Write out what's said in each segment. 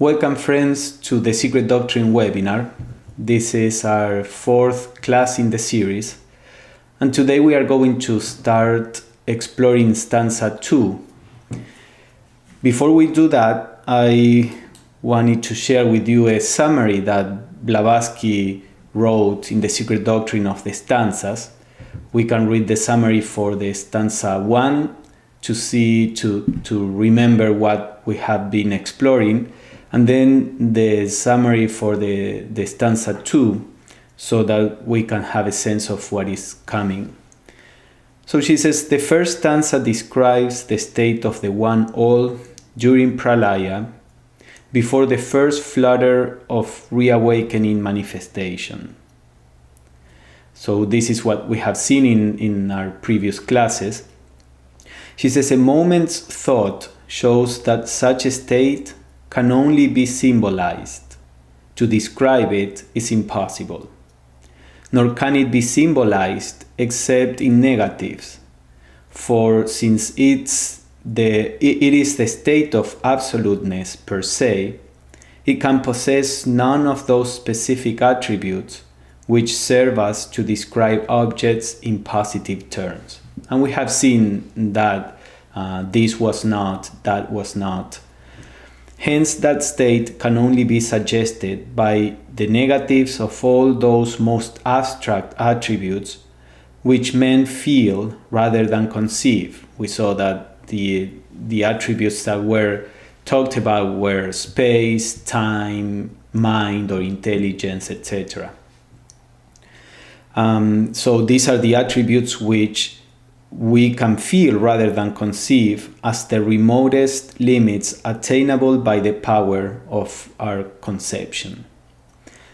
Welcome friends to the Secret Doctrine webinar. This is our fourth class in the series, and today we are going to start exploring stanza 2. Before we do that, I wanted to share with you a summary that Blavatsky wrote in the Secret Doctrine of the stanzas. We can read the summary for the stanza 1 to remember what we have been exploring, and then the summary for the stanza 2 so that we can have a sense of what is coming. So she says, the first stanza describes the state of the one all during Pralaya, before the first flutter of reawakening manifestation. So this is what we have seen in our previous classes. She says, a moment's thought shows that such a state can only be symbolized. To describe it is impossible. Nor can it be symbolized except in negatives, for since it is the state of absoluteness per se, it can possess none of those specific attributes which serve us to describe objects in positive terms. And we have seen that this was not, that was not. Hence, that state can only be suggested by the negatives of all those most abstract attributes which men feel rather than conceive. We saw that the attributes that were talked about were space, time, mind or intelligence, etc. So these are the attributes which we can feel rather than conceive as the remotest limits attainable by the power of our conception.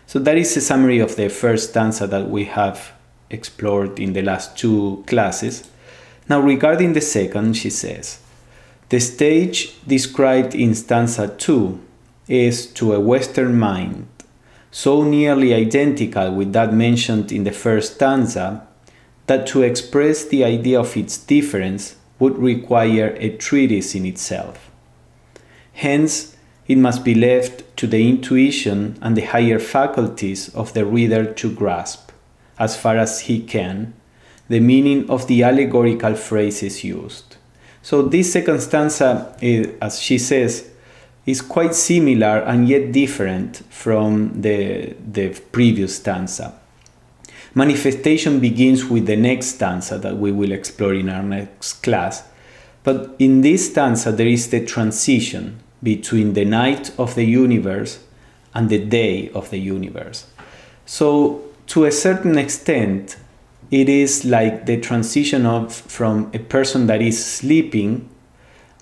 So that is a summary of the first stanza that we have explored in the last two classes. Now regarding the second, she says, the stage described in stanza 2 is to a Western mind so nearly identical with that mentioned in the first stanza that to express the idea of its difference would require a treatise in itself. Hence, it must be left to the intuition and the higher faculties of the reader to grasp, as far as he can, the meaning of the allegorical phrases used. So this second stanza, as she says, is quite similar and yet different from the previous stanza. Manifestation begins with the next stanza that we will explore in our next class. But in this stanza, there is the transition between the night of the universe and the day of the universe. So to a certain extent, it is like the transition from a person that is sleeping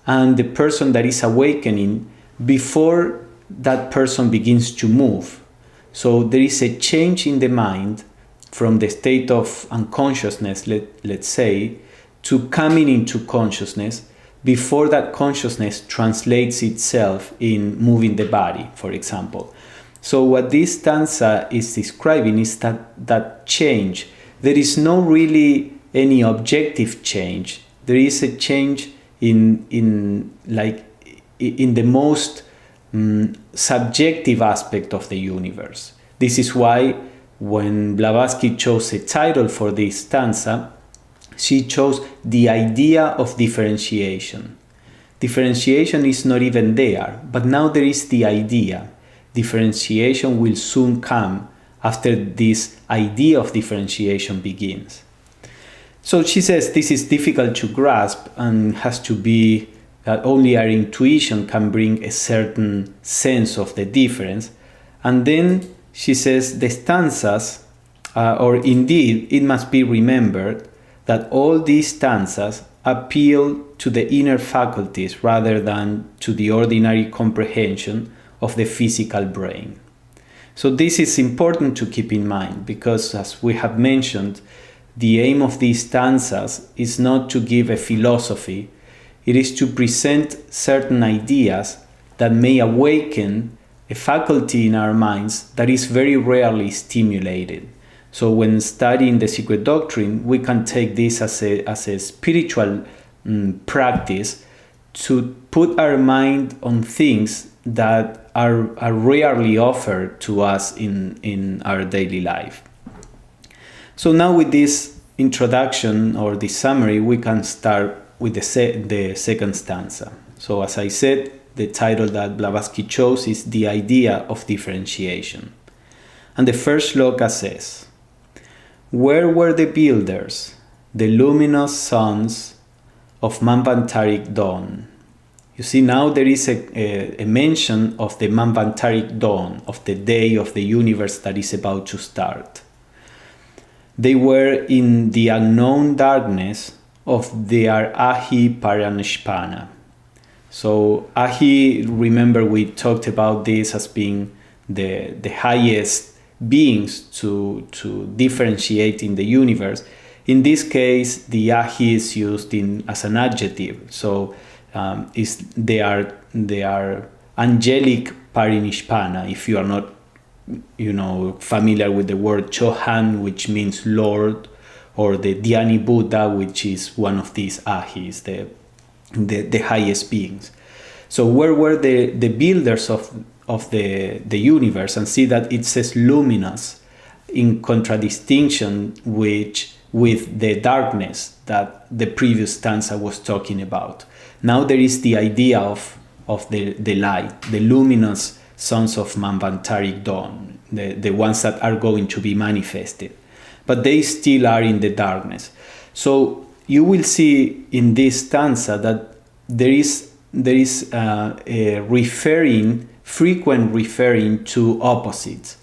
and the person that is awakening before that person begins to move. So there is a change in the mind from the state of unconsciousness, let's say, to coming into consciousness before that consciousness translates itself in moving the body, for example. So what this stanza is describing is that change. There is no really any objective change. There is a change in the most subjective aspect of the universe. This is why when Blavatsky chose a title for this stanza, she chose the idea of differentiation. Differentiation is not even there, but now there is the idea. Differentiation will soon come after this idea of differentiation begins. So she says this is difficult to grasp and has to be that only our intuition can bring a certain sense of the difference. And then she says the stanzas, or indeed it must be remembered that all these stanzas appeal to the inner faculties rather than to the ordinary comprehension of the physical brain. So this is important to keep in mind because, as we have mentioned, the aim of these stanzas is not to give a philosophy, it is to present certain ideas that may awaken a faculty in our minds that is very rarely stimulated. So when studying the Secret Doctrine, we can take this as a spiritual practice to put our mind on things that are rarely offered to us in our daily life. So now with this introduction or this summary, we can start with the second stanza. So as I said, the title that Blavatsky chose is The Idea of Differentiation. And the first sloka says, "Where were the builders, the luminous sons of Manvantaric dawn?" You see, now there is a mention of the Manvantaric dawn, of the day of the universe that is about to start. They were in the unknown darkness of their Ahi Paranishpana. So Ahi, remember we talked about this as being the highest beings to differentiate in the universe. In this case, the Ahi is used as an adjective. So they are angelic Parinishpana. If you are not familiar with the word Chohan, which means Lord, or the Dhyani Buddha, which is one of these Ahis, the highest beings. So where were the builders of the universe? And see that it says luminous in contradistinction with the darkness that the previous stanza was talking about. Now there is the idea of the light, the luminous sons of Manvantaric dawn, the ones that are going to be manifested. But they still are in the darkness. So you will see in this stanza that there is frequent referring to opposites: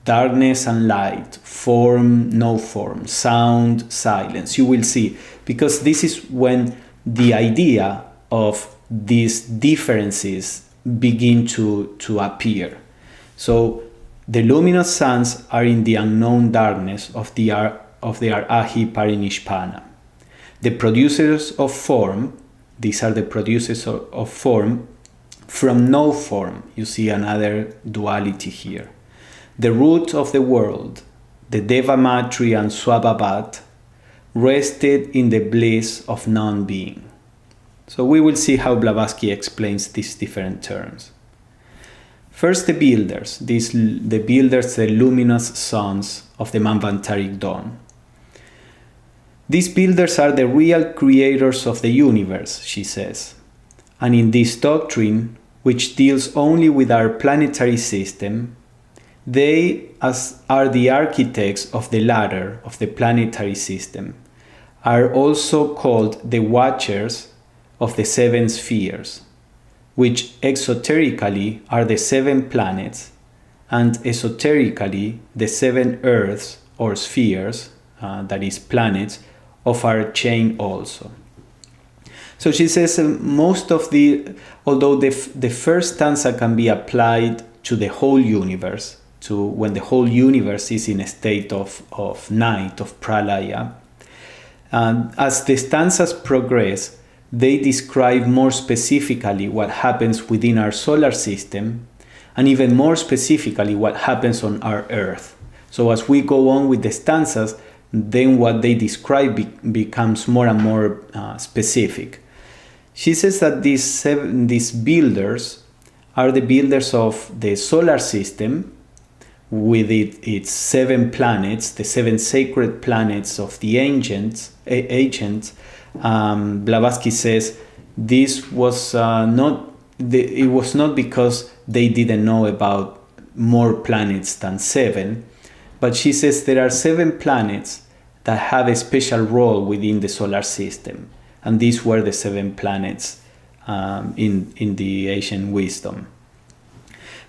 darkness and light, form, no form, sound, silence. You will see, because this is when the idea of these differences begin to appear. So the luminous sons are in the unknown darkness of their Ahi Parinishpana. The producers of form, these are the producers of form from no form. You see another duality here. The root of the world, the Devamatri and Swabhavat, rested in the bliss of non-being. So we will see how Blavatsky explains these different terms. First, the builders, the luminous sons of the Manvantaric dawn. These builders are the real creators of the universe, she says. And in this doctrine, which deals only with our planetary system, they, as are the architects of the ladder of the planetary system, are also called the watchers of the seven spheres, which exoterically are the seven planets, and esoterically the seven earths or spheres, that is planets, of our chain also. So she says although the first stanza can be applied to the whole universe, to when the whole universe is in a state of night, of pralaya, as the stanzas progress, they describe more specifically what happens within our solar system, and even more specifically what happens on our Earth. So as we go on with the stanzas, then what they describe becomes more and more specific. She says that these builders are the builders of the solar system, with its seven planets, the seven sacred planets of the ancients. Blavatsky says this was it was not because they didn't know about more planets than seven, but she says there are seven planets that have a special role within the solar system, and these were the seven planets in the ancient wisdom.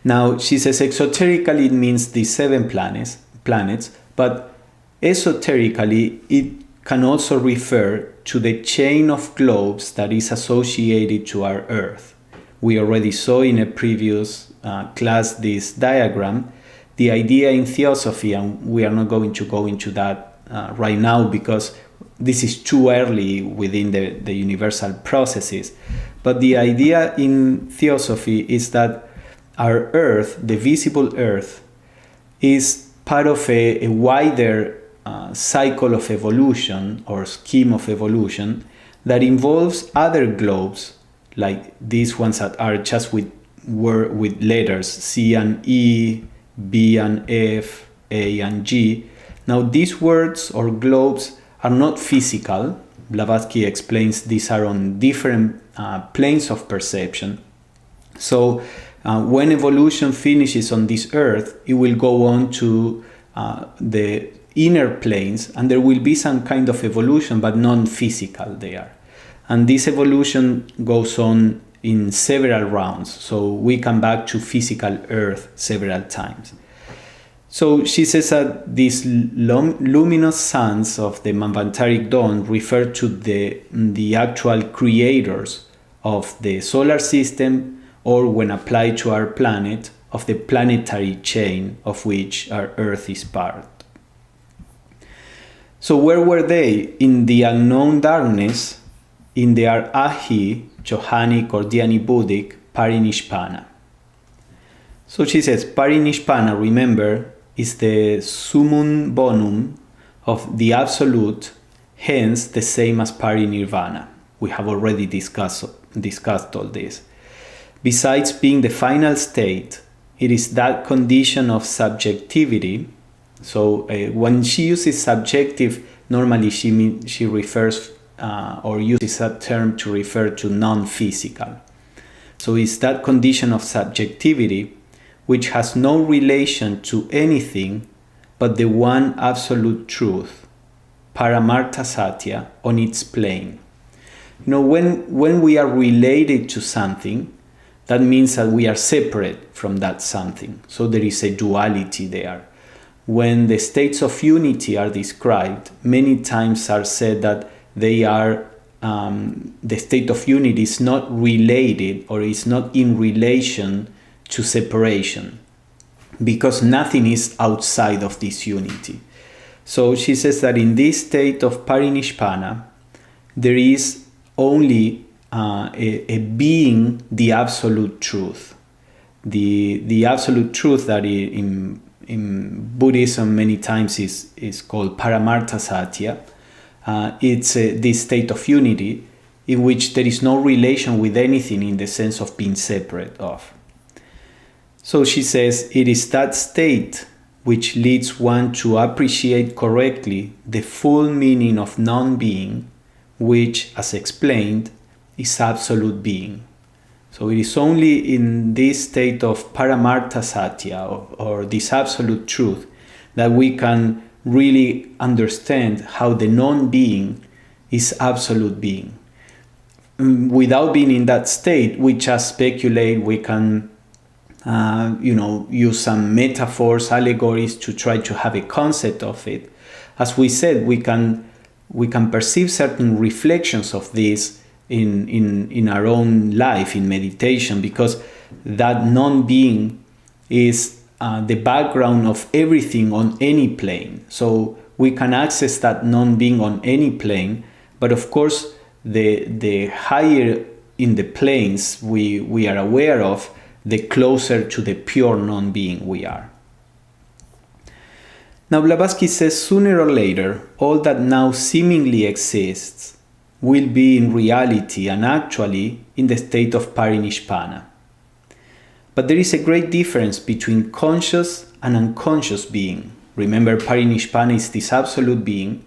Now she says exoterically it means the seven planets, but esoterically it can also refer to the chain of globes that is associated to our Earth. We already saw in a previous class this diagram. The idea in theosophy, and we are not going to go into that right now because this is too early within the universal processes, but the idea in theosophy is that our Earth, the visible Earth, is part of a wider cycle of evolution or scheme of evolution that involves other globes like these ones that are just with letters C and E, B and F, A and G. Now these words or globes are not physical. Blavatsky explains these are on different planes of perception. So when evolution finishes on this earth, it will go on to the inner planes, and there will be some kind of evolution, but non-physical there. And this evolution goes on in several rounds. So we come back to physical earth several times. So she says that these luminous suns of the Manvantaric dawn refer to the actual creators of the solar system, or when applied to our planet, of the planetary chain of which our Earth is part. So where were they? In the unknown darkness, in their Ahi, Johanic or Dhyani Buddhic, Parinishpana. So she says, Parinishpana, remember, is the summum bonum of the absolute, hence the same as parinirvana. We have already discussed all this. Besides being the final state, it is that condition of subjectivity. So when she uses subjective, normally she refers or uses that term to refer to non-physical. So it's that condition of subjectivity which has no relation to anything but the one absolute truth, Paramartha Satya, on its plane. You know, when we are related to something, that means that we are separate from that something. So there is a duality there. When the states of unity are described, many times are said that they are the state of unity is not related or is not in relation to separation, because nothing is outside of this unity. So she says that in this state of parinishpana, there is only a being, the absolute truth. The absolute truth that in Buddhism many times is called Paramartha Satya. It's this state of unity in which there is no relation with anything in the sense of being separate of. So she says, it is that state which leads one to appreciate correctly the full meaning of non-being, which, as explained, is absolute being. So it is only in this state of Paramartha Satya, or this absolute truth, that we can really understand how the non-being is absolute being. Without being in that state, we just speculate, we can use some metaphors, allegories to try to have a concept of it. As we said, we can perceive certain reflections of this in our own life, in meditation, because that non-being is the background of everything on any plane. So we can access that non-being on any plane, but of course the higher in the planes we are aware of, the closer to the pure non-being we are. Now Blavatsky says, sooner or later, all that now seemingly exists will be in reality and actually in the state of parinishpana. But there is a great difference between conscious and unconscious being. Remember, parinishpana is this absolute being,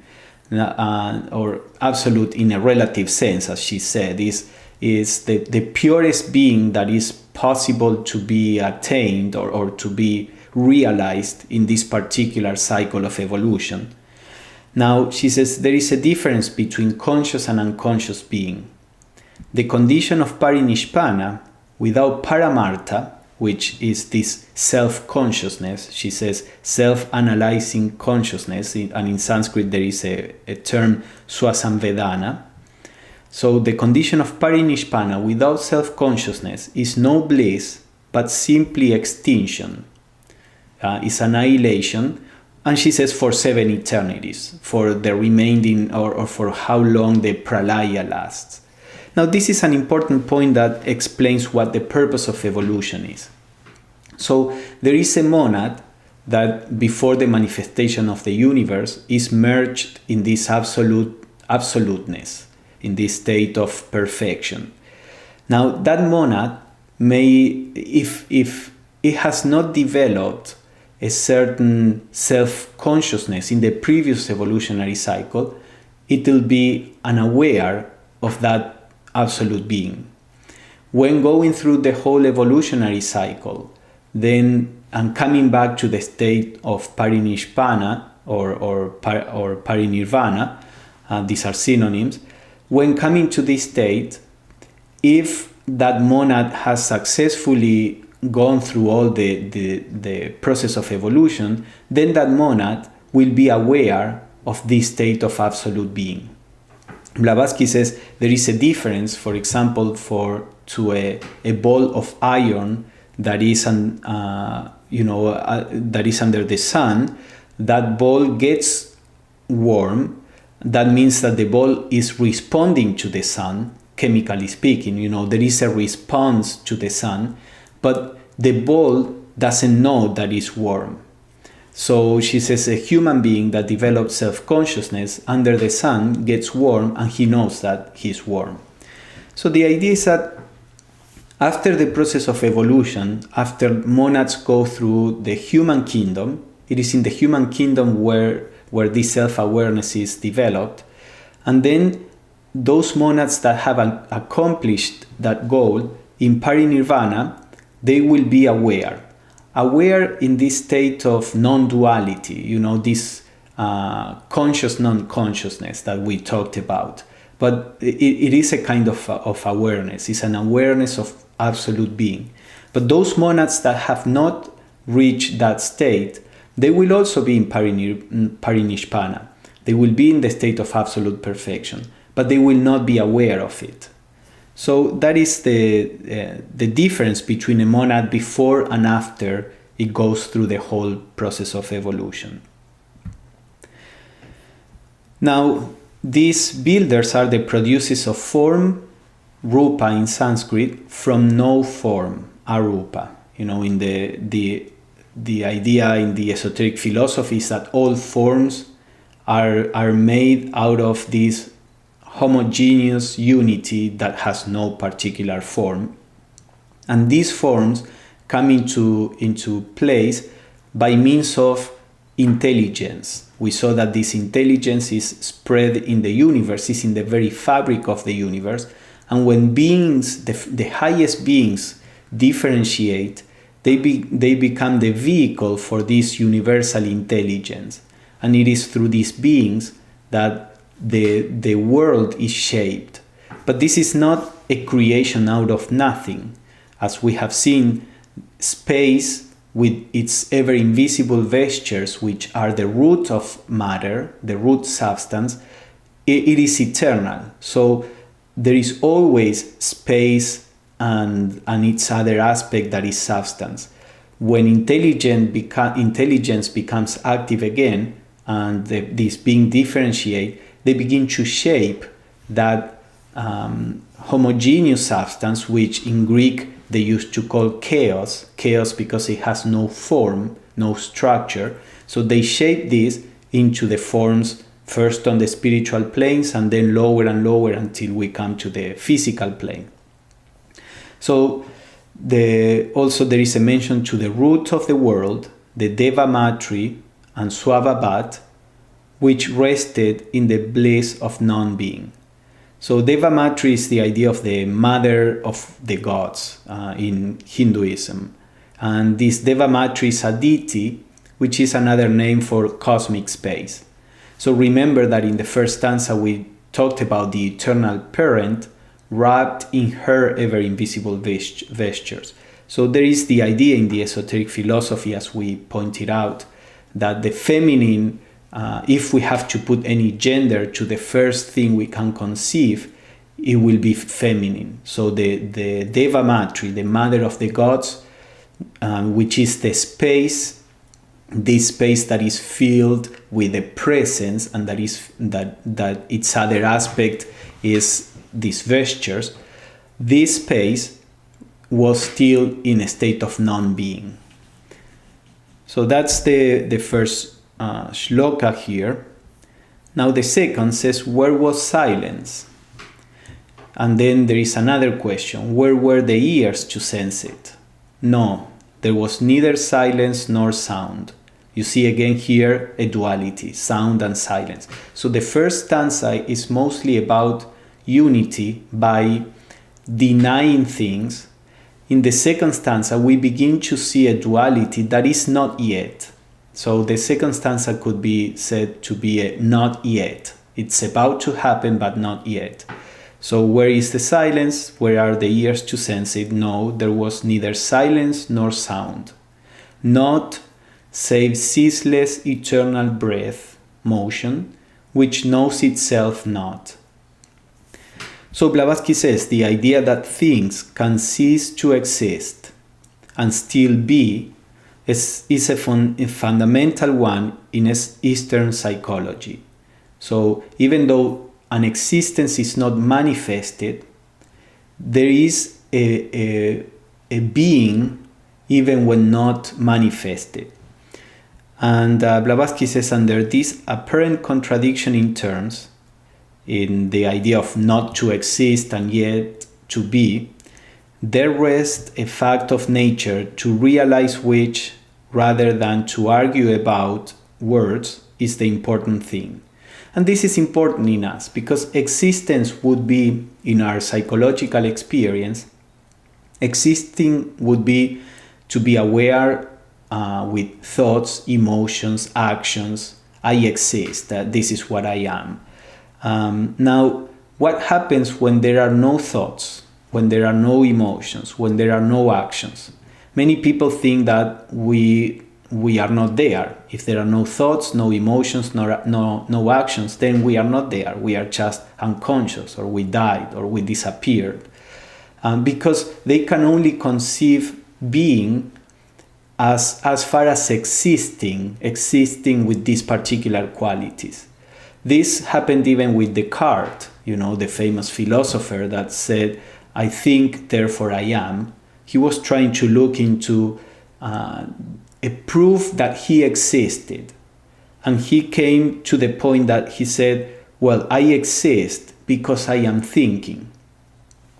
or absolute in a relative sense, as she said, is the purest being that is possible to be attained or to be realized in this particular cycle of evolution. Now, she says there is a difference between conscious and unconscious being. The condition of parinishpana, without paramartha, which is this self-consciousness, she says self-analyzing consciousness, and in Sanskrit there is a term swasamvedana. So the condition of parinishpana without self-consciousness is no bliss, but simply extinction, is annihilation, and she says for 7 eternities, for the remaining, or for how long the pralaya lasts. Now this is an important point that explains what the purpose of evolution is. So there is a monad that before the manifestation of the universe is merged in this absoluteness, in this state of perfection. Now, that monad may, if it has not developed a certain self-consciousness in the previous evolutionary cycle, it will be unaware of that absolute being. When going through the whole evolutionary cycle, then and coming back to the state of parinishpana or parinirvana, these are synonyms. When coming to this state, if that monad has successfully gone through all the process of evolution, then that monad will be aware of this state of absolute being. Blavatsky says there is a difference, for example, to a ball of iron that is that is under the sun. That ball gets warm. That means that the ball is responding to the sun, chemically speaking. There is a response to the sun, but the ball doesn't know that it's warm. So she says a human being that develops self-consciousness under the sun gets warm, and he knows that he's warm. So the idea is that after the process of evolution, after monads go through the human kingdom, it is in the human kingdom where this self-awareness is developed, and then those monads that have accomplished that goal in parinirvana, they will be aware in this state of non-duality, this conscious non-consciousness that we talked about. But it is a kind of awareness. It's an awareness of absolute being. But those monads that have not reached that state, they will also be in parinishpana. They will be in the state of absolute perfection, but they will not be aware of it. So that is the difference between a monad before and after it goes through the whole process of evolution. Now, these builders are the producers of form, rupa in Sanskrit, from no form, arupa. In the idea in the esoteric philosophy is that all forms are made out of this homogeneous unity that has no particular form, and these forms come into place by means of intelligence. We saw that this intelligence is spread in the universe, is in the very fabric of the universe, and when beings, the highest beings, differentiate, they become the vehicle for this universal intelligence, and it is through these beings that the world is shaped. But this is not a creation out of nothing. As we have seen, space with its ever invisible vestures, which are the root of matter, the root substance, it is eternal. So there is always space and its other aspect that is substance. When intelligence becomes active again, and this being differentiate, they begin to shape that homogeneous substance, which in Greek they used to call chaos because it has no form, no structure. So they shape this into the forms first on the spiritual planes and then lower and lower until we come to the physical plane. So also there is a mention to the root of the world, the Deva Matri and Swabhavat, which rested in the bliss of non-being. So Deva Matri is the idea of the mother of the gods in Hinduism. And this Deva Matri is Aditi, which is another name for cosmic space. So remember that in the first stanza we talked about the eternal parent wrapped in her ever invisible vestures. So there is the idea in the esoteric philosophy, as we pointed out, that the feminine, if we have to put any gender to the first thing we can conceive, it will be feminine. So the Deva Matri, the mother of the gods, which is the space, this space that is filled with the presence, and that its other aspect is these vestures. This space was still in a state of non-being. So that's the first shloka here. Now the second says, where was silence? And then there is another question: where were the ears to sense it? No, there was neither silence nor sound. You see again here a duality, sound and silence. So the first stanza is mostly about unity by denying things. In the second stanza, we begin to see a duality that is not yet. So the second stanza could be said to be a not yet. It's about to happen, but not yet. So where is the silence? Where are the ears to sense it? No, there was neither silence nor sound. Not save ceaseless eternal breath, motion, which knows itself not. So Blavatsky says the idea that things can cease to exist and still be is a fundamental one in Eastern psychology. So even though an existence is not manifested, there is a being even when not manifested. And Blavatsky says under this apparent contradiction in terms, in the idea of not to exist and yet to be, there rests a fact of nature to realize which, rather than to argue about words, is the important thing. And this is important in us because existence would be, in our psychological experience, existing would be to be aware with thoughts, emotions, actions. I exist, this is what I am. Now, what happens when there are no thoughts, when there are no emotions, when there are no actions? Many people think that we are not there. If there are no thoughts, no emotions, no actions, then we are not there. We are just unconscious, or we died, or we disappeared. Because they can only conceive being as far as existing with these particular qualities. This happened even with Descartes, the famous philosopher that said, I think, therefore I am. He was trying to look into a proof that he existed. And he came to the point that he said, well, I exist because I am thinking.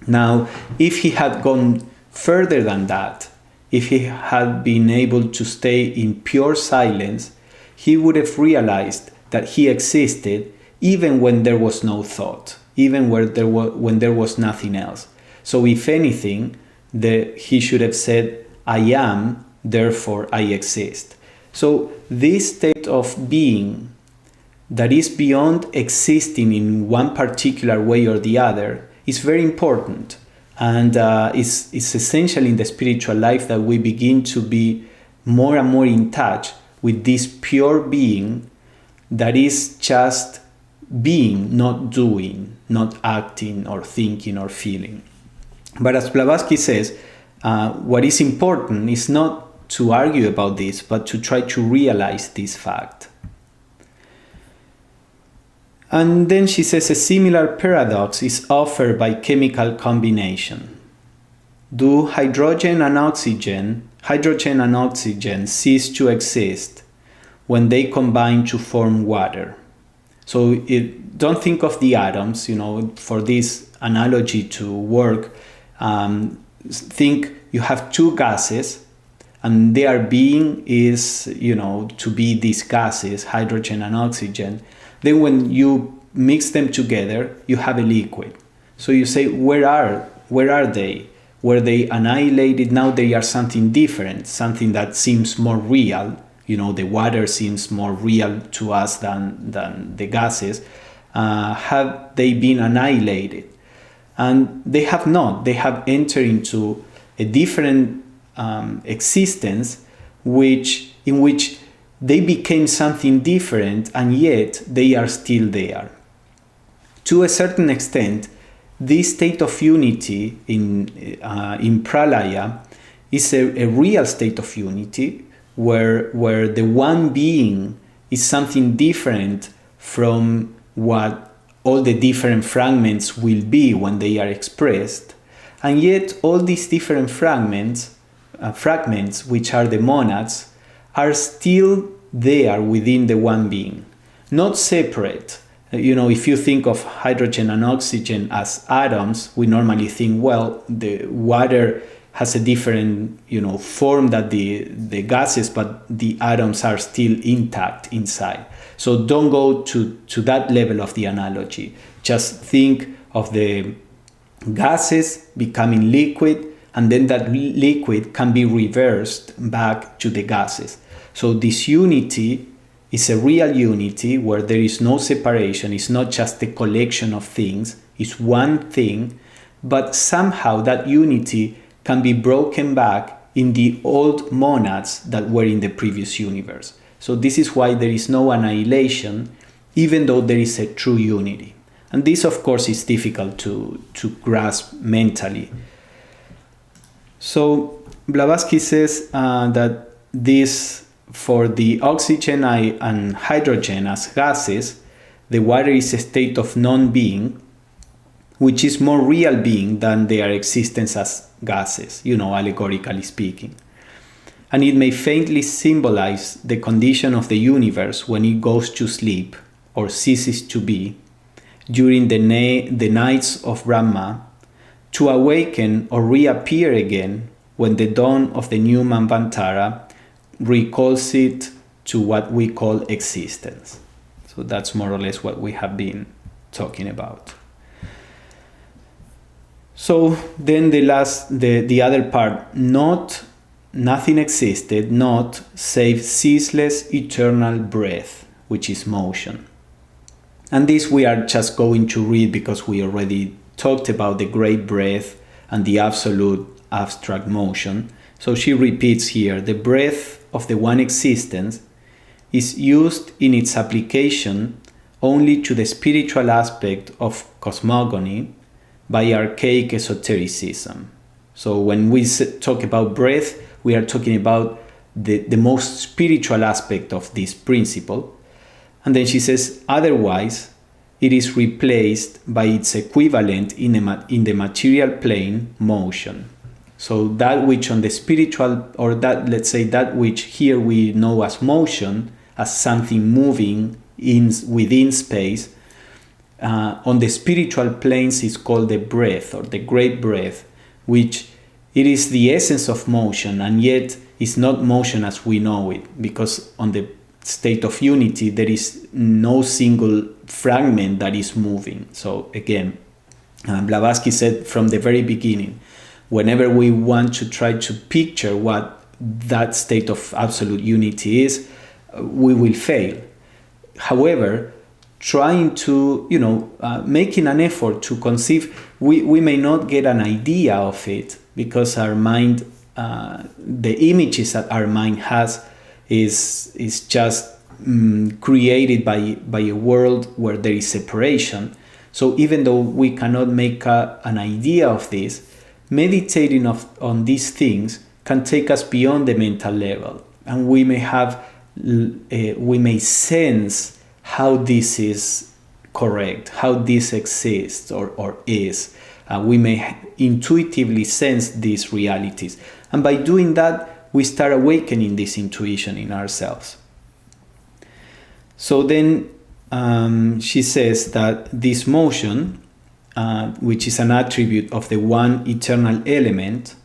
Now, if he had gone further than that, if he had been able to stay in pure silence, he would have realized that he existed even when there was no thought, even when there was nothing else. So if anything, he should have said, I am, therefore I exist. So this state of being that is beyond existing in one particular way or the other is very important. And it's essential in the spiritual life that we begin to be more and more in touch with this pure being that is just being, not doing, not acting or thinking or feeling. But as Blavatsky says, what is important is not to argue about this, but to try to realize this fact. And then she says a similar paradox is offered by chemical combination. Do hydrogen and oxygen cease to exist when they combine to form water? So don't think of the atoms, for this analogy to work. Think you have two gases and their being is, to be these gases, hydrogen and oxygen. Then when you mix them together, you have a liquid. So you say, where are they? Were they annihilated? Now they are something different, something that seems more real. The water seems more real to us than the gases. Have they been annihilated? And they have not. They have entered into a different existence in which they became something different, and yet they are still there. To a certain extent, this state of unity in Pralaya is a real state of unity where the one being is something different from what all the different fragments will be when they are expressed. And yet all these different fragments, which are the monads, are still there within the one being, not separate, If you think of hydrogen and oxygen as atoms, we normally think, well, the water has a different, form than the gases, but the atoms are still intact inside. So don't go to that level of the analogy. Just think of the gases becoming liquid, and then that liquid can be reversed back to the gases. So this unity is a real unity where there is no separation. It's not just a collection of things. It's one thing, but somehow that unity can be broken back in the old monads that were in the previous universe. So this is why there is no annihilation, even though there is a true unity. And this, of course, is difficult to grasp mentally. So Blavatsky says that this, for the oxygen and hydrogen as gases, the water is a state of non-being, which is more real being than their existence as gases, allegorically speaking. And it may faintly symbolize the condition of the universe when it goes to sleep or ceases to be during the nights of Brahma, to awaken or reappear again when the dawn of the new Manvantara recalls it to what we call existence. So that's more or less what we have been talking about. So then the other part, nothing existed, not save ceaseless eternal breath, which is motion. And this we are just going to read because we already talked about the great breath and the absolute abstract motion. So she repeats here, the breath of the one existence is used in its application only to the spiritual aspect of cosmogony by archaic esotericism. So when we talk about breath, we are talking about the most spiritual aspect of this principle. And then she says, otherwise, it is replaced by its equivalent in the material plane, motion. So that which on the spiritual, or that, let's say, that which here we know as motion, as something moving within space, on the spiritual planes is called the breath, or the great breath, which it is the essence of motion, and yet is not motion as we know it, because on the state of unity there is no single fragment that is moving. So again, Blavatsky said from the very beginning, whenever we want to try to picture what that state of absolute unity is, we will fail. However, trying to, making an effort to conceive, we may not get an idea of it because our mind, the images that our mind has is just created by a world where there is separation. So even though we cannot make an idea of this, meditating on these things can take us beyond the mental level, and we may sense how this is correct, how this exists or is. We may intuitively sense these realities, and by doing that we start awakening this intuition in ourselves. So then she says that this motion, which is an attribute of the one eternal element,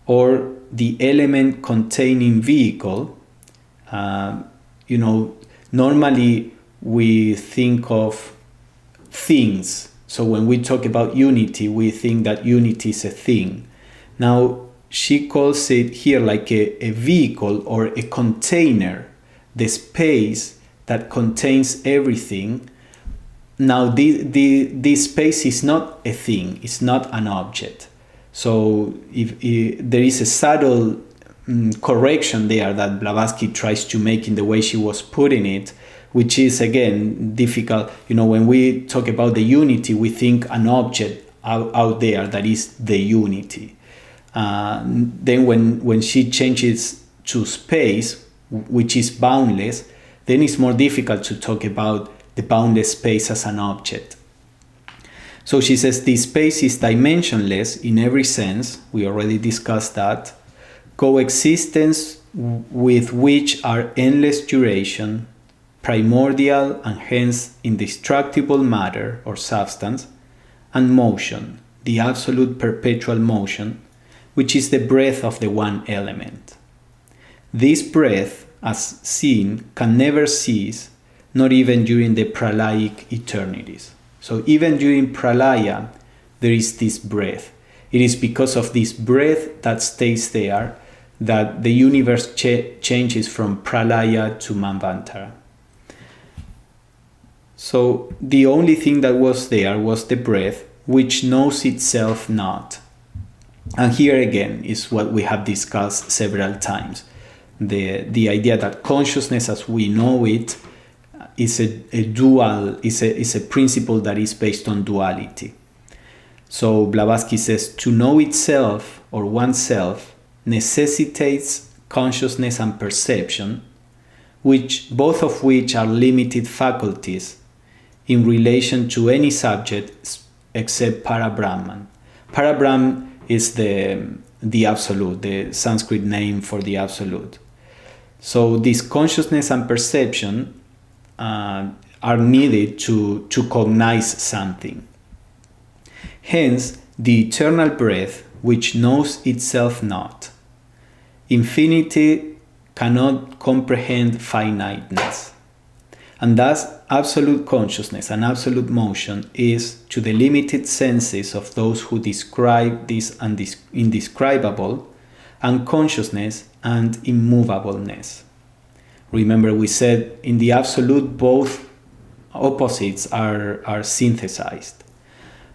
or the element containing vehicle, normally we think of things. So when we talk about unity, we think that unity is a thing. Now, she calls it here like a vehicle or a container, the space that contains everything. Now, this space is not a thing, it's not an object. So if there is a subtle correction there that Blavatsky tries to make in the way she was putting it, which is again difficult. When we talk about the unity, we think an object out there that is the unity. Then when she changes to space, which is boundless, then it's more difficult to talk about the boundless space as an object. So she says this space is dimensionless in every sense, we already discussed that, coexistence with which are endless duration, primordial and hence indestructible matter or substance, and motion, the absolute perpetual motion, which is the breath of the one element. This breath, as seen, can never cease, not even during the pralaic eternities. So even during pralaya, there is this breath. It is because of this breath that stays there that the universe changes from pralaya to manvantara. So the only thing that was there was the breath, which knows itself not. And here again is what we have discussed several times. The idea that consciousness as we know it is a principle that is based on duality. So Blavatsky says, to know itself or oneself necessitates consciousness and perception, both of which are limited faculties in relation to any subject except Parabrahman. Parabrahman is the absolute, the Sanskrit name for the absolute. So this consciousness and perception are needed to cognize something. Hence, the eternal breath, which knows itself not. Infinity cannot comprehend finiteness. And thus, absolute consciousness and absolute motion is, to the limited senses of those who describe this indescribable, unconsciousness and immovableness. Remember, we said in the absolute both opposites are synthesized.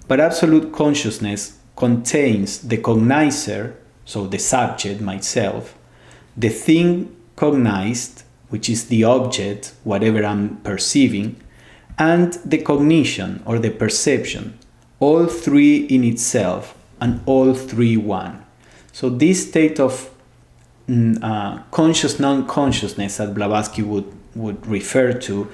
But absolute consciousness contains the cognizer, so the subject, myself, the thing cognized, which is the object, whatever I'm perceiving, and the cognition or the perception, all three in itself and all three one. So this state of conscious non-consciousness that Blavatsky would refer to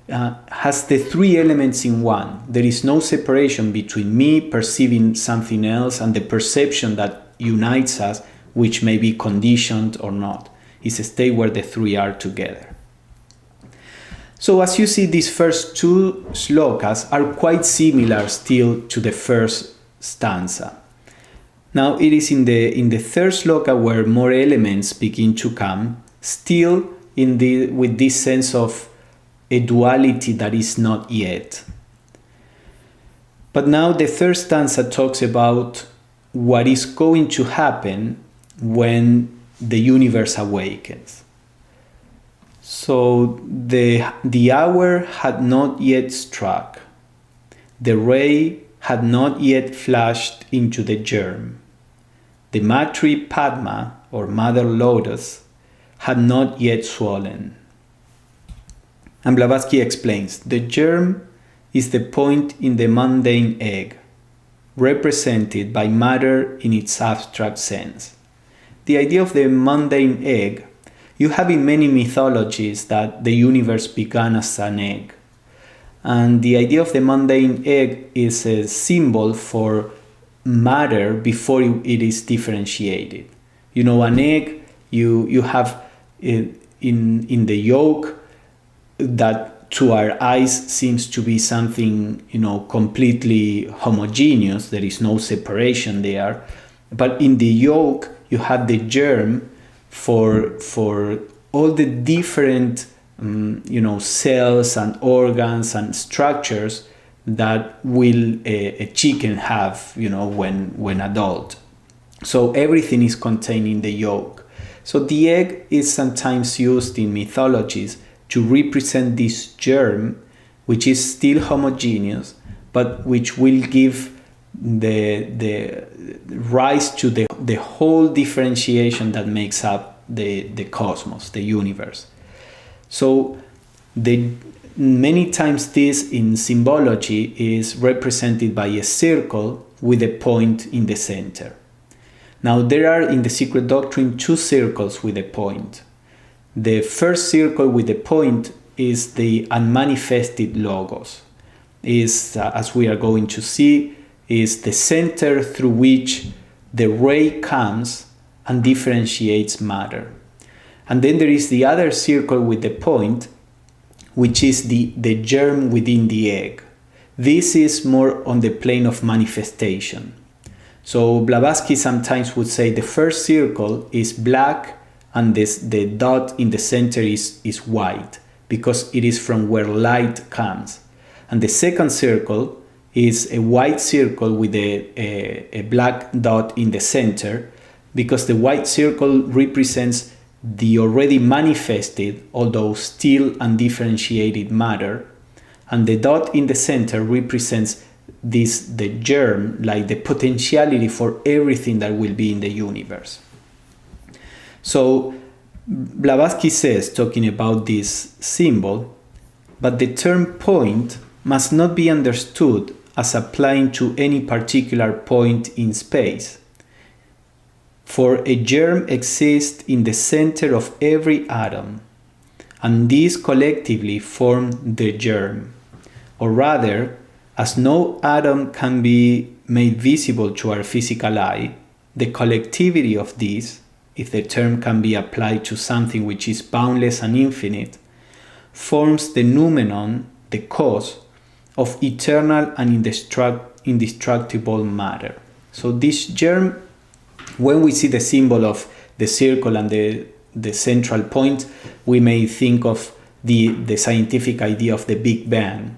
has the three elements in one. There is no separation between me perceiving something else and the perception that unites us, which may be conditioned or not. It's a state where the three are together. So as you see, these first two slokas are quite similar still to the first stanza. Now it is in the third sloka where more elements begin to come, still with this sense of a duality that is not yet. But now the third stanza talks about what is going to happen when the universe awakens. So the hour had not yet struck. The ray had not yet flashed into the germ. The Matri Padma, or Mother Lotus, had not yet swollen. And Blavatsky explains, the germ is the point in the mundane egg, represented by matter in its abstract sense. The idea of the mundane egg, you have in many mythologies that the universe began as an egg. And the idea of the mundane egg is a symbol for matter before it is differentiated. You know, an egg, you have in the yolk that to our eyes seems to be something, completely homogeneous. There is no separation there. But in the yolk, you have the germ for all the different, cells and organs and structures that will a chicken have, when adult. So everything is contained in the yolk. So the egg is sometimes used in mythologies to represent this germ, which is still homogeneous, but which will give the rise to the whole differentiation that makes up the cosmos, the universe. So many times this in symbology is represented by a circle with a point in the center. Now there are in the Secret Doctrine two circles with a point. The first circle with the point is the unmanifested logos. As we are going to see, is the center through which the ray comes and differentiates matter. And then there is the other circle with the point, which is the germ within the egg. This is more on the plane of manifestation. So Blavatsky sometimes would say the first circle is black and the dot in the center is white, because it is from where light comes. And the second circle is a white circle with a black dot in the center, because the white circle represents the already manifested, although still undifferentiated matter, and the dot in the center represents the germ, like the potentiality for everything that will be in the universe. So Blavatsky says, talking about this symbol, but the term point must not be understood as applying to any particular point in space. For a germ exists in the center of every atom, and these collectively form the germ. Or rather, as no atom can be made visible to our physical eye, the collectivity of these, if the term can be applied to something which is boundless and infinite, forms the noumenon, the cause, of eternal and indestructible matter. So this germ, when we see the symbol of the circle and the central point, we may think of the scientific idea of the Big Bang.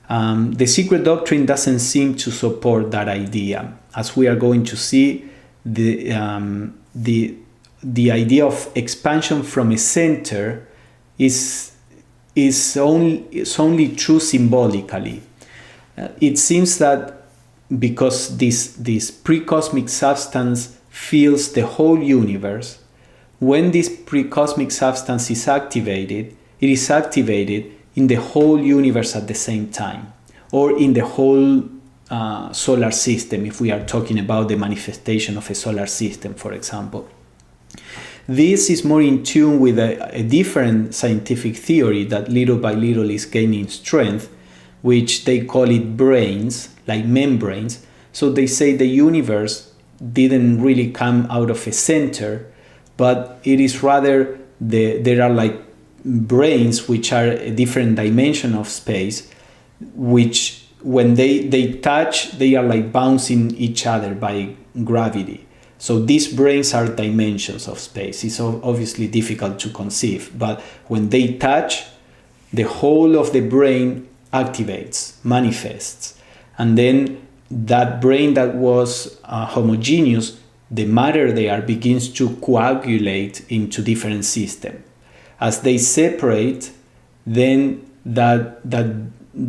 The secret doctrine doesn't seem to support that idea. As we are going to see, the idea of expansion from a center is only true symbolically. It seems that because this pre-cosmic substance fills the whole universe, when this pre-cosmic substance is activated, it is activated in the whole universe at the same time, or in the whole solar system, if we are talking about the manifestation of a solar system, for example. This is more in tune with a different scientific theory that little by little is gaining strength, which they call it brains, like membranes. So they say the universe didn't really come out of a center, but it is rather there are like brains which are a different dimension of space, which when they touch, they are like bouncing each other by gravity. So these brains are dimensions of space. It's obviously difficult to conceive, but when they touch, the whole of the brain activates, manifests. And then that brain that was homogeneous, the matter there begins to coagulate into different systems. As they separate, then that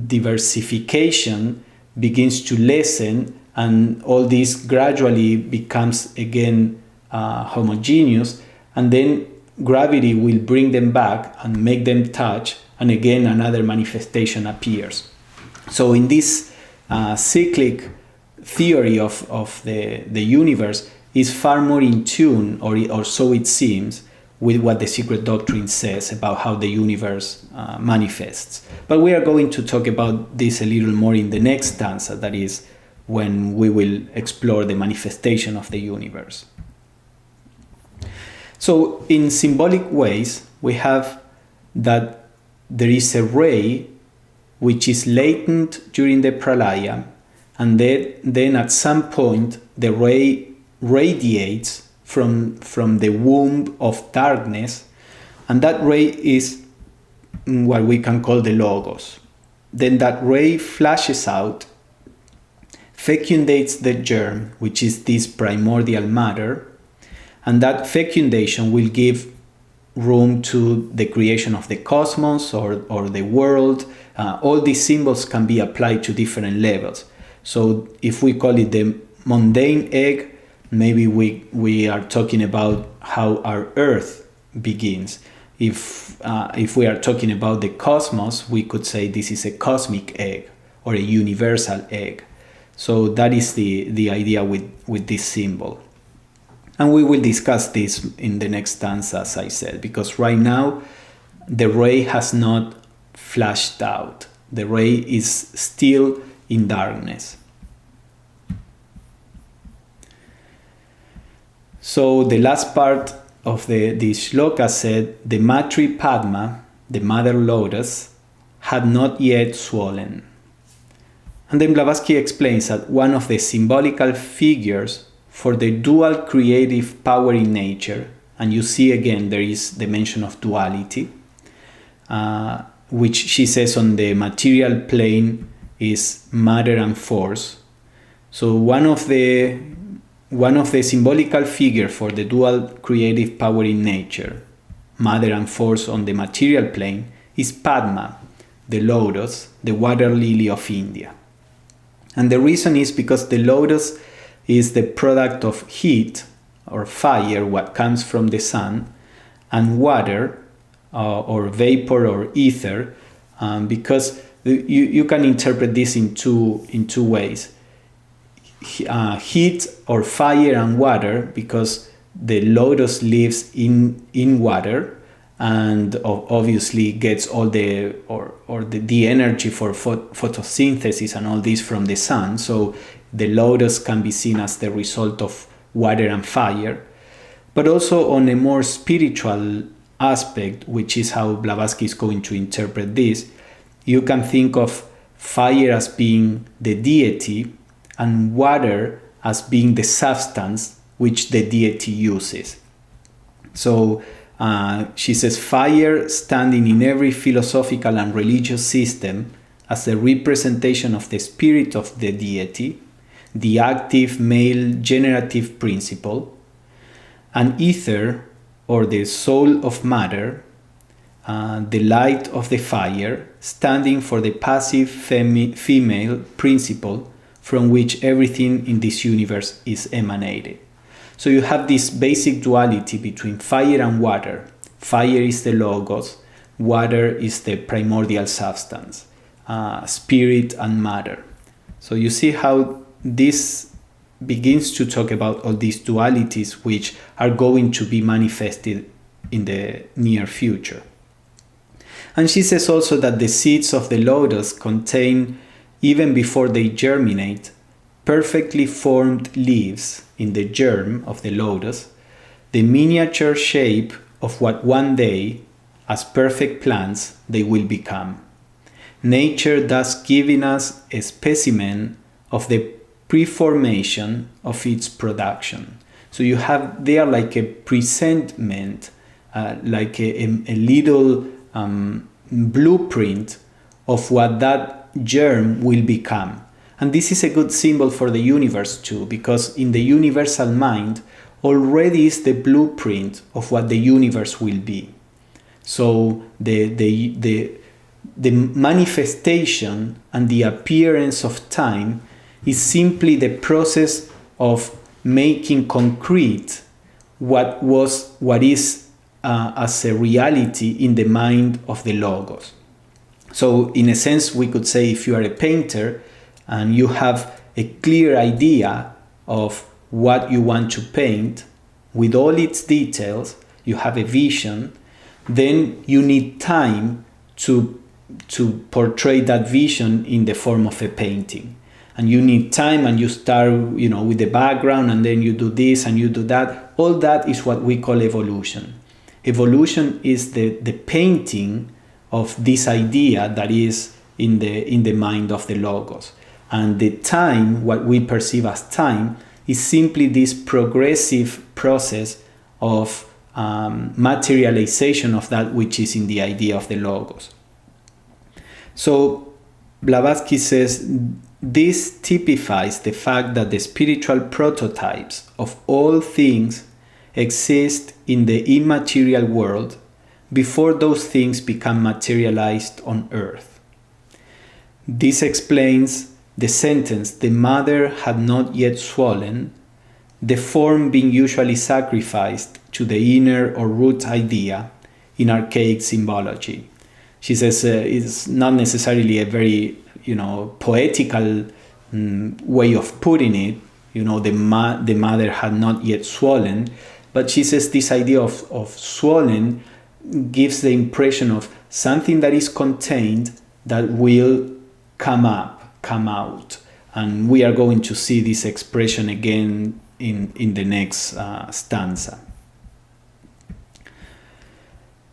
diversification begins to lessen, and all this gradually becomes again homogeneous, and then gravity will bring them back and make them touch, and again another manifestation appears. So in this cyclic theory of the universe is far more in tune, or so it seems, with what the secret doctrine says about how the universe manifests. But we are going to talk about this a little more in the next stanza, that is when we will explore the manifestation of the universe. So in symbolic ways, we have that there is a ray which is latent during the pralaya, and then at some point the ray radiates from the womb of darkness, and that ray is what we can call the logos. Then that ray flashes out, fecundates the germ, which is this primordial matter, and that fecundation will give room to the creation of the cosmos or the world. All these symbols can be applied to different levels. So if we call it the mundane egg, maybe we are talking about how our earth begins. If we are talking about the cosmos, we could say this is a cosmic egg or a universal egg. So that is the idea with this symbol. And we will discuss this in the next stanza, as I said, because right now the ray has not flashed out. The ray is still in darkness. So the last part of the shloka said, the Matri Padma, the mother lotus, had not yet swollen. And then Blavatsky explains that one of the symbolical figures for the dual creative power in nature, and you see again there is the mention of duality, which she says on the material plane is matter and force. So one of the symbolical figure for the dual creative power in nature, matter and force on the material plane, is Padma, the lotus, the water lily of India. And the reason is because the lotus is the product of heat or fire, what comes from the sun, and water or vapor or ether, because you can interpret this in two ways. Heat or fire and water, because the lotus lives in water and obviously gets all the energy for photosynthesis and all this from the sun. So the lotus can be seen as the result of water and fire. But also on a more spiritual aspect, which is how Blavatsky is going to interpret this, you can think of fire as being the deity and water as being the substance which the deity uses. So she says fire standing in every philosophical and religious system as a representation of the spirit of the deity, the active male generative principle, and ether, or the soul of matter, the light of the fire, standing for the passive female principle from which everything in this universe is emanated. So you have this basic duality between fire and water. Fire is the logos, water is the primordial substance, spirit and matter. So you see how this begins to talk about all these dualities which are going to be manifested in the near future. And she says also that the seeds of the lotus contain, even before they germinate, perfectly formed leaves in the germ of the lotus, the miniature shape of what one day, as perfect plants, they will become. Nature thus giving us a specimen of the preformation of its production. So you have there like a presentment, like a little blueprint of what that germ will become. And this is a good symbol for the universe too, because in the universal mind already is the blueprint of what the universe will be. So the manifestation and the appearance of time is simply the process of making concrete what is as a reality in the mind of the logos. So in a sense, we could say if you are a painter and you have a clear idea of what you want to paint with all its details, you have a vision, then you need time to portray that vision in the form of a painting. And you need time, and you start, with the background, and then you do this and you do that. All that is what we call evolution. Evolution is the painting of this idea that is in the mind of the logos. And the time, what we perceive as time, is simply this progressive process of materialization of that which is in the idea of the logos. So Blavatsky says this typifies the fact that the spiritual prototypes of all things exist in the immaterial world before those things become materialized on earth. This explains the sentence, "The mother had not yet swollen," the form being usually sacrificed to the inner or root idea in archaic symbology. She says it's not necessarily a very poetical way of putting it. The mother had not yet swollen, but she says this idea of swollen gives the impression of something that is contained that will come out. And we are going to see this expression again in the next stanza.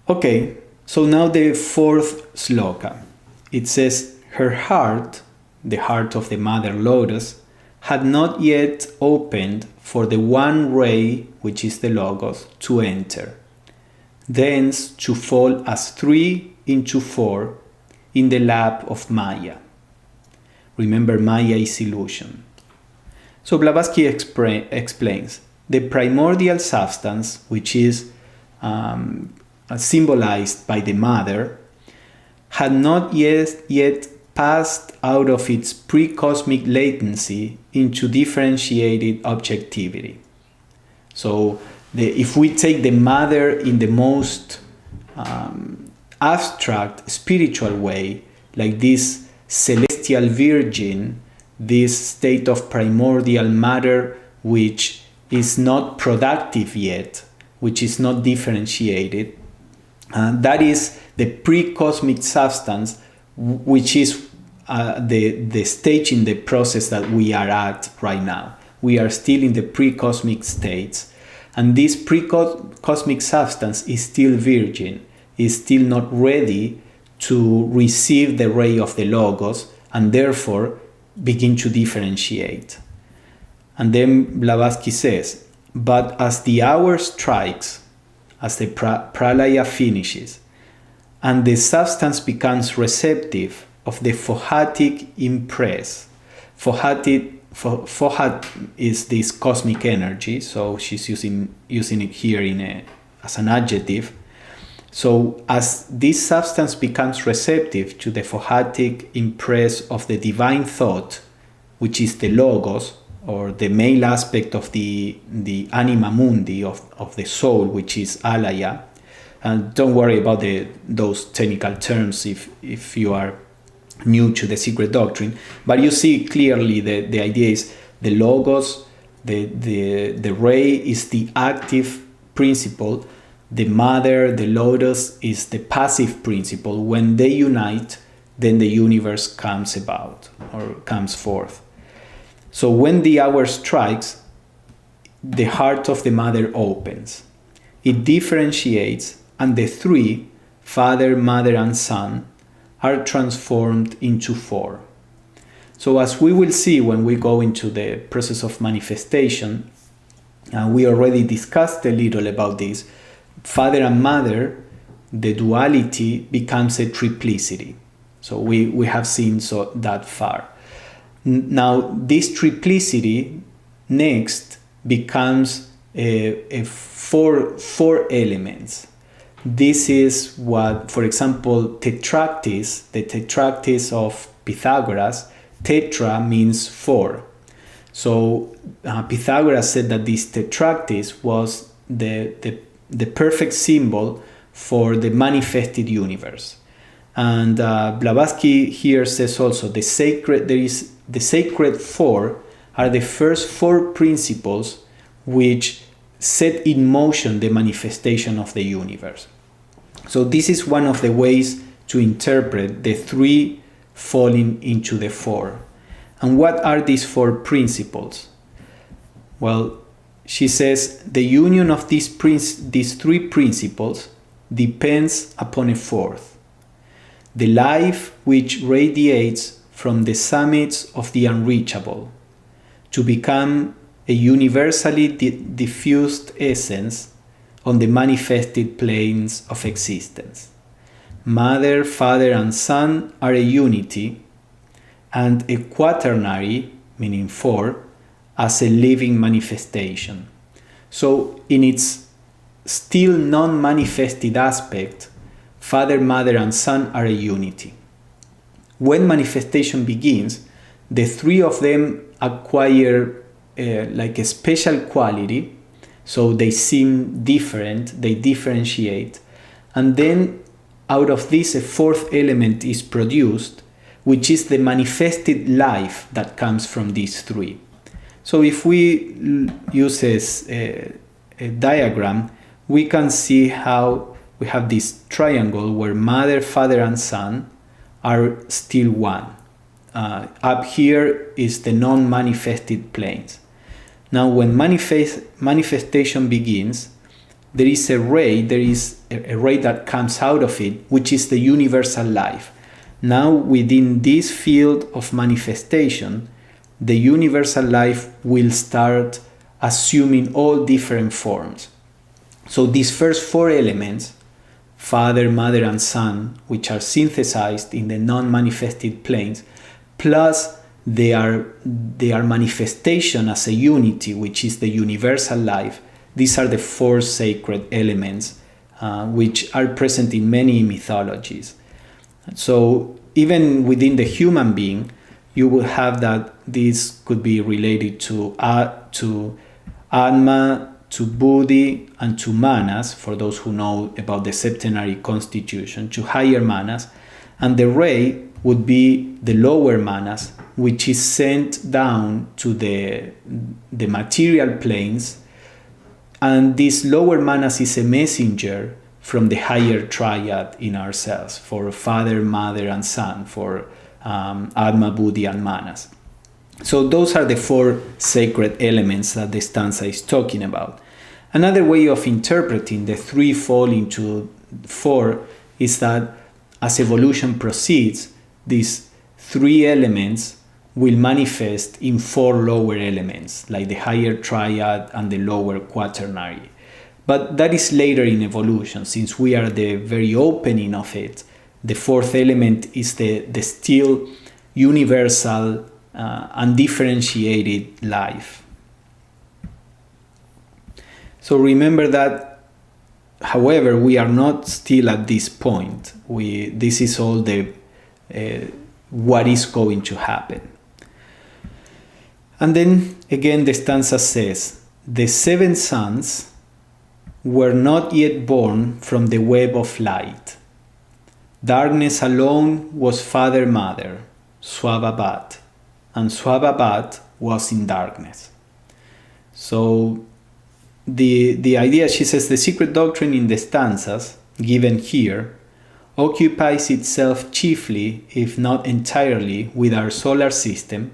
Okay, so now the fourth sloka. it says, her heart, the heart of the mother lotus, had not yet opened for the one ray, which is the Logos, to enter, thence to fall as 3 into 4 in the lap of Maya. Remember, Maya is illusion. So Blavatsky explains, the primordial substance, which is symbolized by the mother, had not yet passed out of its pre-cosmic latency into differentiated objectivity. So if we take the mother in the most abstract spiritual way, like this celestial virgin, this state of primordial matter which is not productive yet, which is not differentiated, that is the pre-cosmic substance, which is the stage in the process that we are at right now. We are still in the pre-cosmic states, and this pre-cosmic substance is still virgin, is still not ready to receive the ray of the Logos, and therefore begin to differentiate. And then Blavatsky says, but as the hour strikes, as the pralaya finishes, and the substance becomes receptive of the phohatic impress. Phohat is this cosmic energy, so she's using it here as an adjective. So as this substance becomes receptive to the phohatic impress of the divine thought, which is the Logos, or the male aspect of the anima mundi, of the soul, which is alaya. And don't worry about those technical terms if you are new to the secret doctrine, but you see clearly the idea is the Logos, the ray is the active principle, the mother, the lotus, is the passive principle. When they unite, then the universe comes about or comes forth. So when the hour strikes, the heart of the mother opens. It differentiates, and the three, father, mother, and son, are transformed into 4. So as we will see when we go into the process of manifestation, we already discussed a little about this, father and mother, the duality becomes a triplicity. So we have seen that far. Now this triplicity next becomes four elements. This is what, for example, tetractys, the tetractys of Pythagoras, tetra means 4. So Pythagoras said that this tetractys was the perfect symbol for the manifested universe. And Blavatsky here says also the sacred 4 are the first 4 principles which set in motion the manifestation of the universe. So this is one of the ways to interpret the 3 falling into the 4. And what are these 4 principles? Well, she says the union of these 3 principles depends upon a 4th. The life which radiates from the summits of the unreachable to become a universally diffused essence on the manifested planes of existence. Mother, father, and son are a unity, and a quaternary, meaning 4, as a living manifestation. So in its still non-manifested aspect, father, mother, and son are a unity. When manifestation begins, the 3 of them acquire like a special quality, so they seem different, they differentiate, and then out of this a 4th element is produced, which is the manifested life that comes from these 3. So if we use a diagram, we can see how we have this triangle where mother, father, and son are still 1. Up here is the non-manifested planes. Now when manifestation begins, there is a ray that comes out of it, which is the universal life. Now, within this field of manifestation, the universal life will start assuming all different forms. So these first four elements, Father, Mother, and Son, which are synthesized in the non-manifested planes, plus their manifestation as a unity, which is the universal life, these are the four sacred elements which are present in many mythologies. So even within the human being, you will have that this could be related to Atma, to Buddhi, and to Manas, for those who know about the septenary constitution, to higher Manas, and the ray would be the lower Manas, which is sent down to the material planes, and this lower Manas is a messenger from the higher triad in ourselves, for Father, Mother, and Son, for Atma, Buddhi, and Manas. So those are the four sacred elements that the stanza is talking about. Another way of interpreting the three fall into four is that as evolution proceeds, these three elements will manifest in four lower elements, like the higher triad and the lower quaternary. But that is later in evolution, since we are at the very opening of it. The fourth element is the still universal, undifferentiated life. So remember that, however, we are not still at this point. This is all the what is going to happen. And then again the stanza says, the seven sons were not yet born from the web of light. Darkness alone was Father Mother, Swabhabat, and Swabhabat was in darkness. So the idea, she says, the secret doctrine in the stanzas given here occupies itself chiefly, if not entirely, with our solar system,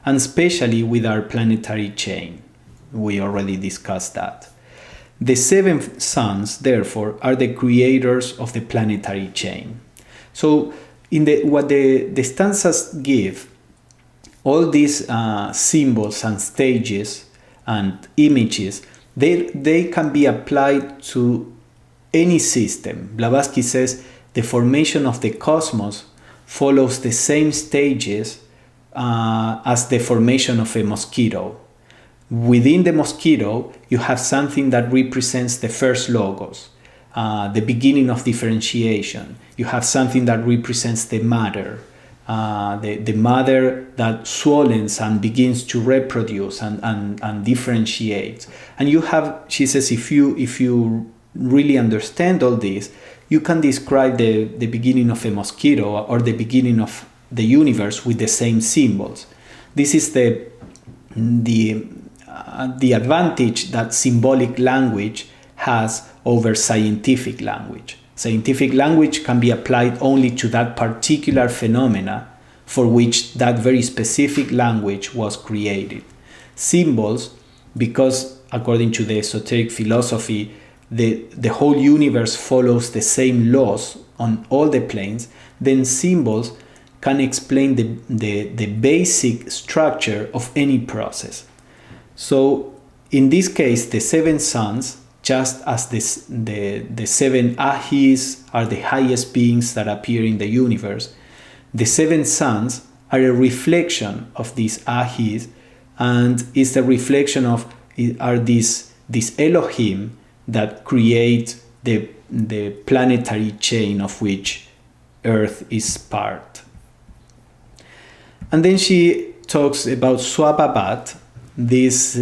and especially with our planetary chain. We already discussed that. The seven sons, therefore, are the creators of the planetary chain. So in what the stanzas give, all these symbols and stages and images, they can be applied to any system. Blavatsky says the formation of the cosmos follows the same stages as the formation of a mosquito. Within the mosquito, you have something that represents the first logos, the beginning of differentiation. You have something that represents the matter, the mother that swellens and begins to reproduce and differentiate. And you have, she says, if you really understand all this, you can describe the beginning of a mosquito or the beginning of the universe with the same symbols. This is the advantage that symbolic language has over scientific language. Scientific language can be applied only to that particular phenomena for which that very specific language was created. Symbols, because according to the esoteric philosophy, the whole universe follows the same laws on all the planes, then symbols can explain the basic structure of any process. So in this case, the seven sons, just as the seven ahis are the highest beings that appear in the universe, the seven sons are a reflection of these ahis, and is a reflection of this Elohim that create the planetary chain of which Earth is part. And then she talks about Swabhabat. This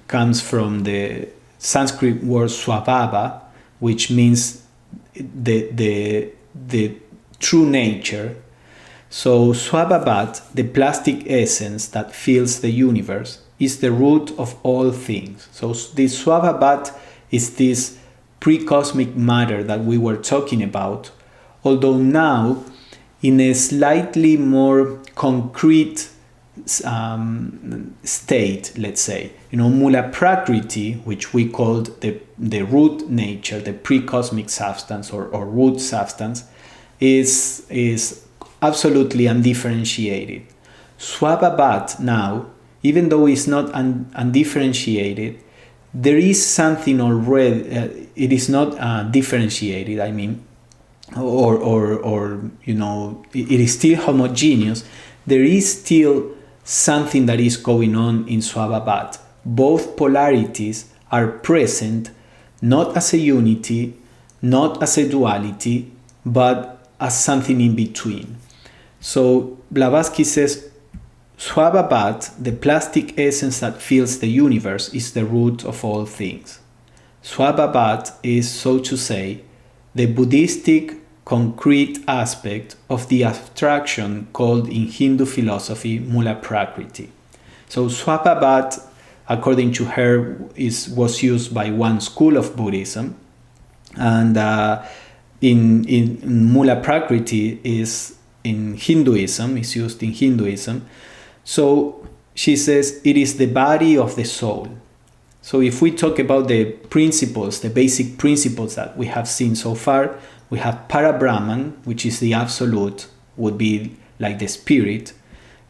comes from the Sanskrit word Swabhava, which means the true nature. So Swabhabat, the plastic essence that fills the universe, is the root of all things. So this Swabhabat is this pre-cosmic matter that we were talking about, although now in a slightly more concrete state, let's say. Mula Prakriti, which we called the root nature, the pre-cosmic substance or root substance, is absolutely undifferentiated. Swababat now, even though it's not undifferentiated, there is something already. It is not differentiated. I mean, or it is still homogeneous. There is still something that is going on in Swababat. Both polarities are present, not as a unity, not as a duality, but as something in between. So Blavatsky says, Swababat, the plastic essence that fills the universe, is the root of all things. Swababat is, so to say, the Buddhistic concrete aspect of the abstraction called in Hindu philosophy Mula Prakriti. So Swababat, according to her, was used by one school of Buddhism, and in Mula Prakriti is in Hinduism, is used in Hinduism. So she says it is the body of the soul. So if we talk about the principles, the basic principles that we have seen so far, we have Parabrahman, which is the absolute, would be like the spirit.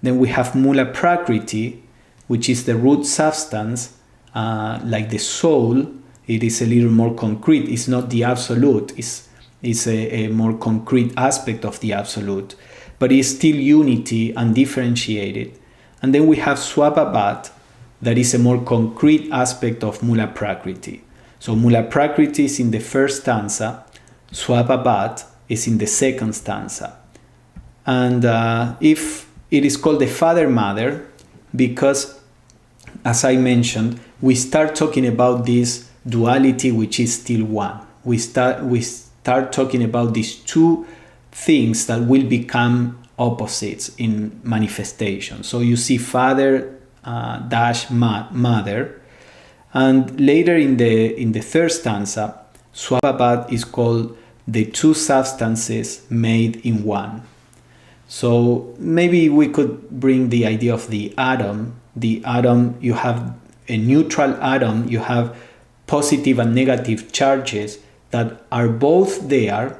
Then we have Mula Prakriti, which is the root substance, like the soul. It is a little more concrete. It's not the absolute. It's a more concrete aspect of the absolute. But it's still unity and differentiated. And then we have Swababat, that is a more concrete aspect of Mula Prakriti. So Mula Prakriti is in the first stanza, Swababat is in the second stanza. And if it is called the father-mother, because, as I mentioned, we start talking about this duality which is still one. We start talking about these two things that will become opposites in manifestation. So you see father dash mother, and later in the third stanza, Swababat is called the two substances made in one. So maybe we could bring the idea of the atom. The atom, you have a neutral atom, you have positive and negative charges that are both there,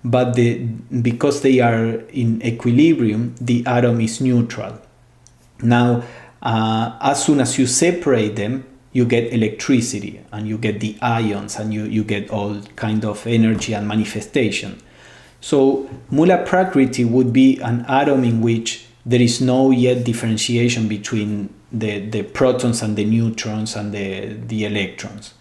but because they are in equilibrium, the atom is neutral. Now, as soon as you separate them, you get electricity and you get the ions and you get all kind of energy and manifestation. So Mula Prakriti would be an atom in which there is no yet differentiation between the protons and the neutrons and the electrons.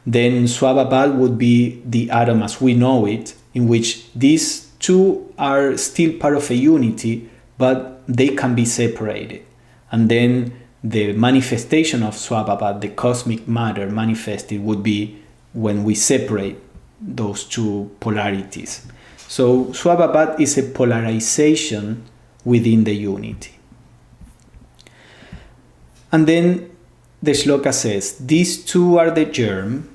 Then Swababat would be the atom as we know it, in which these two are still part of a unity, but they can be separated. And then the manifestation of Swababat, the cosmic matter manifested, would be when we separate those two polarities. So Swababat is a polarization within the unity. And then the shloka says, these two are the germ,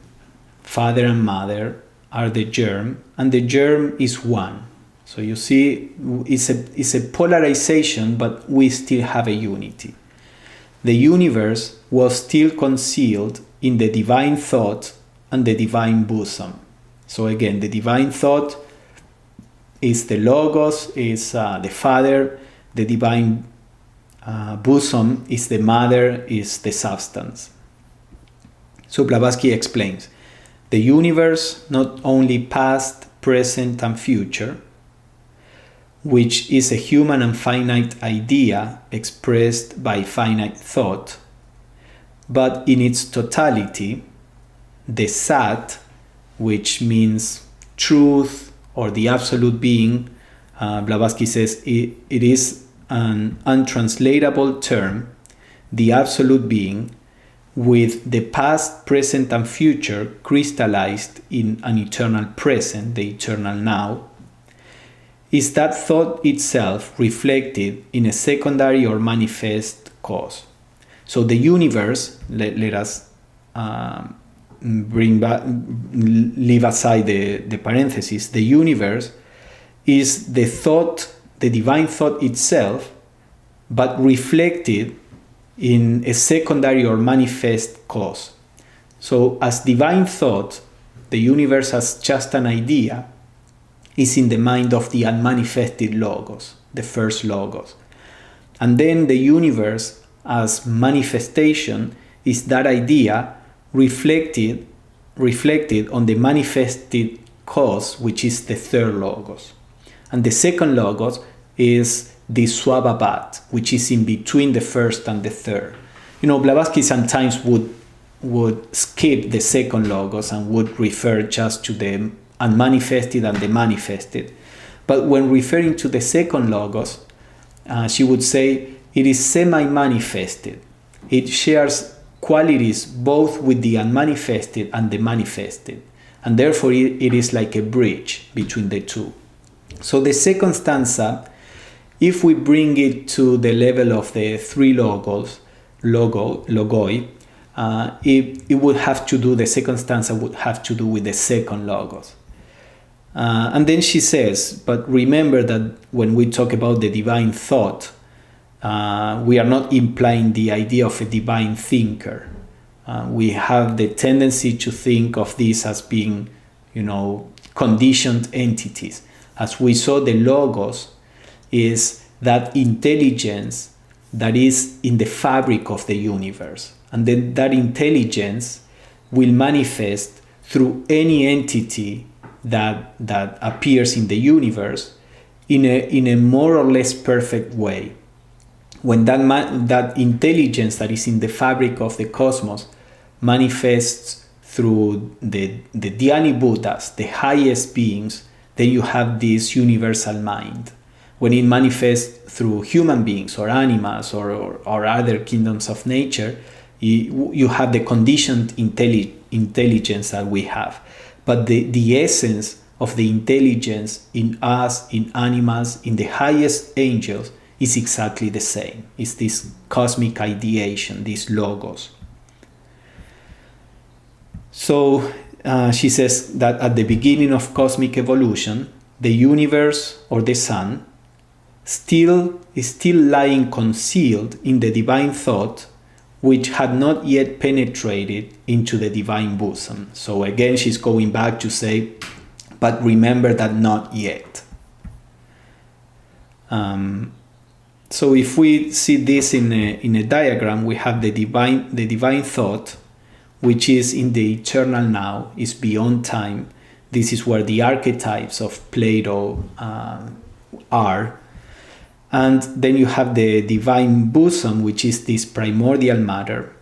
father and mother are the germ, and the germ is one. So you see, it's a polarization, but we still have a unity. The universe was still concealed in the divine thought and the divine bosom. So again, the divine thought is the logos, is the father, the divine bosom is the mother, is the substance. So Blavatsky explains, the universe, not only past, present, and future, which is a human and finite idea expressed by finite thought, but in its totality, the Sat, which means truth or the absolute being, Blavatsky says it is an untranslatable term, the absolute being, with the past, present, and future crystallized in an eternal present, the eternal now, is that thought itself reflected in a secondary or manifest cause. So the universe, let us leave aside the parentheses, the universe is the thought, the divine thought itself, but reflected in a secondary or manifest cause. So as divine thought, the universe as just an idea is in the mind of the unmanifested logos, the first logos. And then the universe as manifestation is that idea reflected on the manifested cause, which is the third logos. And the second logos is the Swabhavat, which is in between the first and the third. Blavatsky sometimes would skip the second logos and would refer just to the unmanifested and the manifested. But when referring to the second logos, she would say it is semi-manifested. It shares qualities both with the unmanifested and the manifested, and therefore it is like a bridge between the two. So the second stanza, if we bring it to the level of the three logoi, the second stanza would have to do with the second logos. And then she says, but remember that when we talk about the divine thought, we are not implying the idea of a divine thinker. We have the tendency to think of this as being, conditioned entities. As we saw, the logos is that intelligence that is in the fabric of the universe. And then that intelligence will manifest through any entity that appears in the universe in a more or less perfect way. When that intelligence that is in the fabric of the cosmos manifests through the Dhyani Buddhas, the highest beings, then you have this universal mind. When it manifests through human beings or animals or other kingdoms of nature, you have the conditioned intelligence that we have. But the essence of the intelligence in us, in animals, in the highest angels is exactly the same. It's this cosmic ideation, this logos. So she says that at the beginning of cosmic evolution, the universe or the sun is still lying concealed in the divine thought, which had not yet penetrated into the divine bosom. So again, she's going back to say, but remember that not yet. So if we see this in a diagram, we have the divine thought, which is in the eternal now, is beyond time. This is where the archetypes of Plato are. And then you have the divine bosom, which is this primordial matter.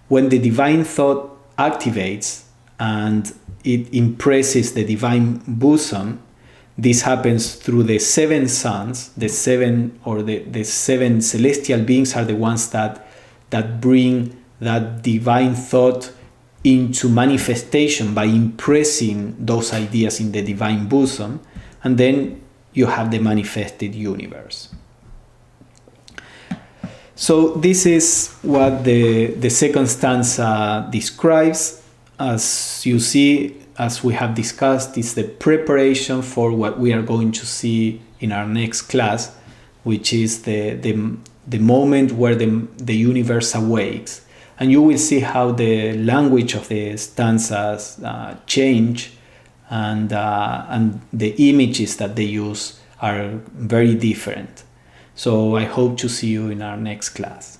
When the divine thought activates and it impresses the divine bosom, this happens through the seven suns. The seven celestial beings are the ones that bring that divine thought into manifestation by impressing those ideas in the divine bosom, and then you have the manifested universe. So this is what the second stanza describes. As you see, as we have discussed, it's the preparation for what we are going to see in our next class, which is the moment where the universe awakes. And you will see how the language of the stanzas change, and the images that they use are very different. So I hope to see you in our next class.